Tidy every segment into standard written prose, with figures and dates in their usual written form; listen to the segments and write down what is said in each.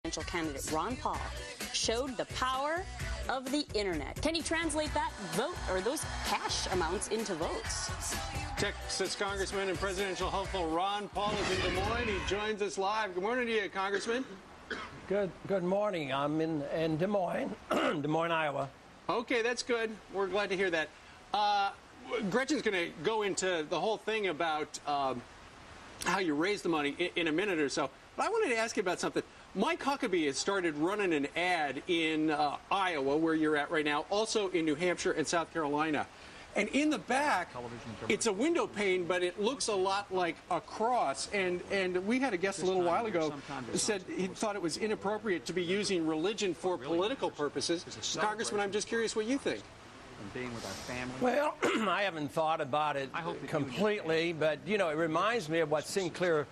Presidential candidate Ron Paul showed the power of the internet. Can he translate that vote or those cash amounts into votes? Texas Congressman and presidential hopeful Ron Paul is in Des Moines. He joins us live. Good morning to you, Congressman. Good morning. I'm in Des Moines, Des Moines, Iowa. Okay, that's good. We're glad to hear that. Gretchen's going to go into the whole thing about how you raise the money in a minute or so. But I wanted to ask you about something. Mike Huckabee has started running an ad in Iowa, where you're at right now, also in New Hampshire and South Carolina. And in the back, it's a window pane, but it looks a lot like a cross. And we had a guest a little while ago who said he thought it was inappropriate to be using religion for political purposes. Congressman, I'm just curious what you think. Being with our family. Well, I haven't thought about it completely, but, you know, it reminds me of what Sinclair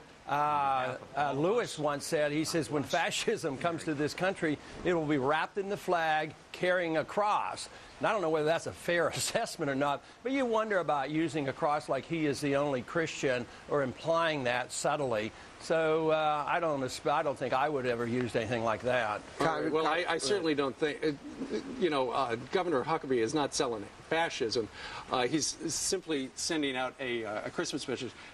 Lewis once said. He says, when fascism comes to this country, it will be wrapped in the flag, carrying a cross. And I don't know whether that's a fair assessment or not, but you wonder about using a cross like he is the only Christian or implying that subtly. So I don't think I would ever use anything like that. Well, I certainly don't think, Governor Huckabee is not selling fascism. He's simply sending out a Christmas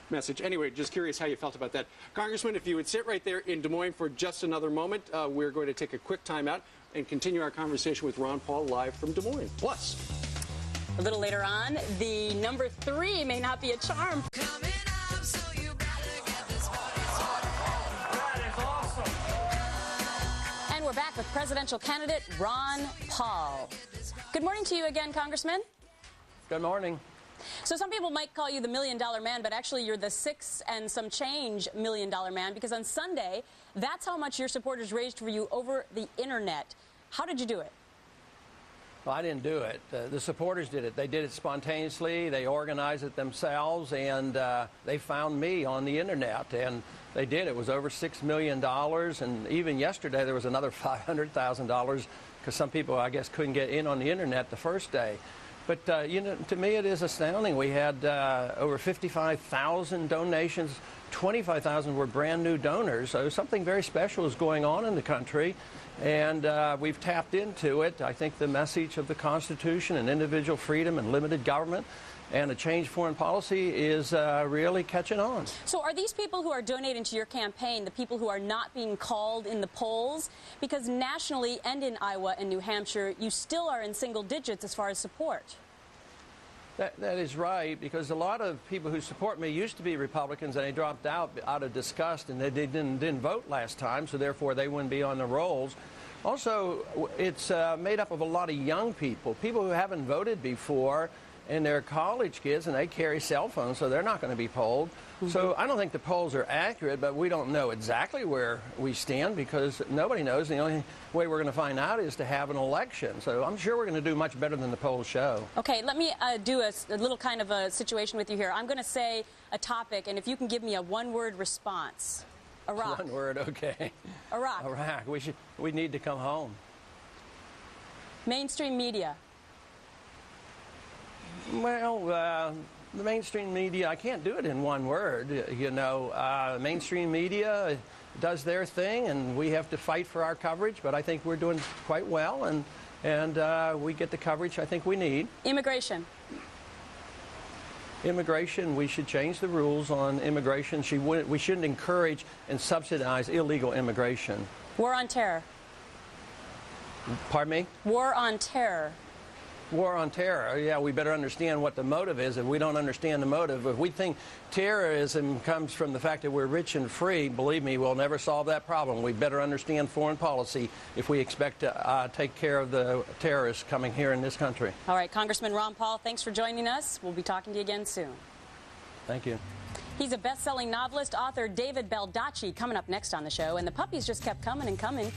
message. Anyway, just curious how you felt about that. Congressman, if you would sit right there in Des Moines for just another moment, we're going to take a quick time out and continue our conversation with Ron Paul live from Des Moines. Plus, a little later on, the number 3 may not be a charm. Coming up, so you better get this party started. That is awesome. And we're back with presidential candidate Ron Paul. Good morning to you again, Congressman. Good morning. So some people might call you the $1 million man, but actually you're the $6 and some change $1 million man, because on Sunday, that's how much your supporters raised for you over the internet. How did you do it? Well, I didn't do it. The supporters did it. They did it spontaneously. They organized it themselves, and they found me on the internet, and they did. It was over $6 million, and even yesterday there was another $500,000 because some people, I guess, couldn't get in on the internet the first day. But, to me it is astounding. We had over 55,000 donations. 25,000 were brand new donors. So something very special is going on in the country, and we've tapped into it. I think the message of the Constitution and individual freedom and limited government and a changed foreign policy is really catching on. So are these people who are donating to your campaign the people who are not being called in the polls? Because nationally and in Iowa and New Hampshire, you still are in single digits as far as support. That is right, because a lot of people who support me used to be Republicans, and they dropped out of disgust, and they didn't vote last time, so therefore they wouldn't be on the rolls. Also, it's made up of a lot of young people who haven't voted before, and they're college kids, and they carry cell phones, so they're not going to be polled. Mm-hmm. So I don't think the polls are accurate, but we don't know exactly where we stand because nobody knows. The only way we're going to find out is to have an election. So I'm sure we're going to do much better than the polls show. Okay, let me do a little kind of a situation with you here. I'm going to say a topic, and if you can give me a one-word response. Iraq. One word, okay. Iraq. Iraq. We need to come home. Mainstream media. Well, the mainstream media, I can't do it in one word. Mainstream media does their thing, and we have to fight for our coverage, but I think we're doing quite well, and we get the coverage I think we need. Immigration. Immigration, we should change the rules on immigration. We shouldn't encourage and subsidize illegal immigration. War on terror. Pardon me? War on terror. War on terror. Yeah, we better understand what the motive is. If we don't understand the motive, if we think terrorism comes from the fact that we're rich and free, believe me, we'll never solve that problem. We better understand foreign policy if we expect to take care of the terrorists coming here in this country. All right, Congressman Ron Paul, thanks for joining us. We'll be talking to you again soon. Thank you. He's a best-selling novelist, author David Baldacci, coming up next on the show, and the puppies just kept coming and coming.